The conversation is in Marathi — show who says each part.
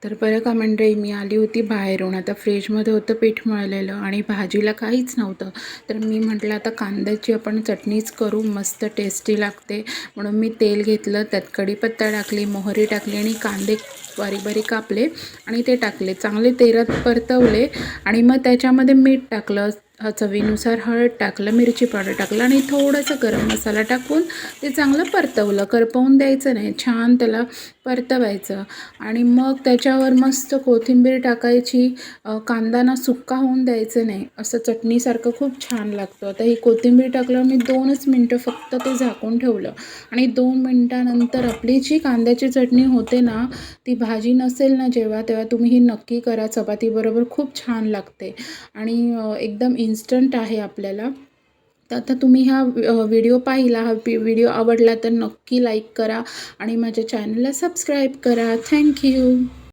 Speaker 1: तर बरं का मंडळी, मी आली होती बाहेरून. आता फ्रीजमध्ये होतं पीठ मळलेलं आणि भाजीला काहीच नव्हतं. तर मी म्हटलं आता कांद्याची आपण चटणीच करू, मस्त टेस्टी लागते. म्हणून मी तेल घेतलं, त्यात कढीपत्ता टाकली, मोहरी टाकली आणि कांदे बारीक बारीक कापले आणि ते टाकले. चांगले तेलात परतवले आणि मग त्याच्यामध्ये मीठ टाकलं, चवीनुसार हळद टाकलं, मिरची पावडर टाकलं आणि थोडंसं गरम मसाला टाकून ते चांगलं परतवलं. करपवून द्यायचं नाही, छान त्याला परतवायचं आणि मग त्याच्यावर मस्त कोथिंबीर टाकायची. कांदा ना सुक्का होऊन द्यायचं नाही, असं चटणीसारखं खूप छान लागतं. आता ही कोथिंबीर टाकल्यावर मी 2च मिनटं फक्त ते झाकून ठेवलं आणि 2 मिनटानंतर आपली जी कांद्याची चटणी होते ना, ती भाजी नसेल ना जेव्हा, तेव्हा तुम्ही ही नक्की करा. चपातीबरोबर खूप छान लागते आणि एकदम इन्स्टंट आहे आपल्याला. तर आता तुम्ही हा व्हिडिओ पाहिला, हा व्हिडिओ आवडला तर नक्की लाईक करा आणि माझ्या चॅनलला सबस्क्राईब करा. Thank you.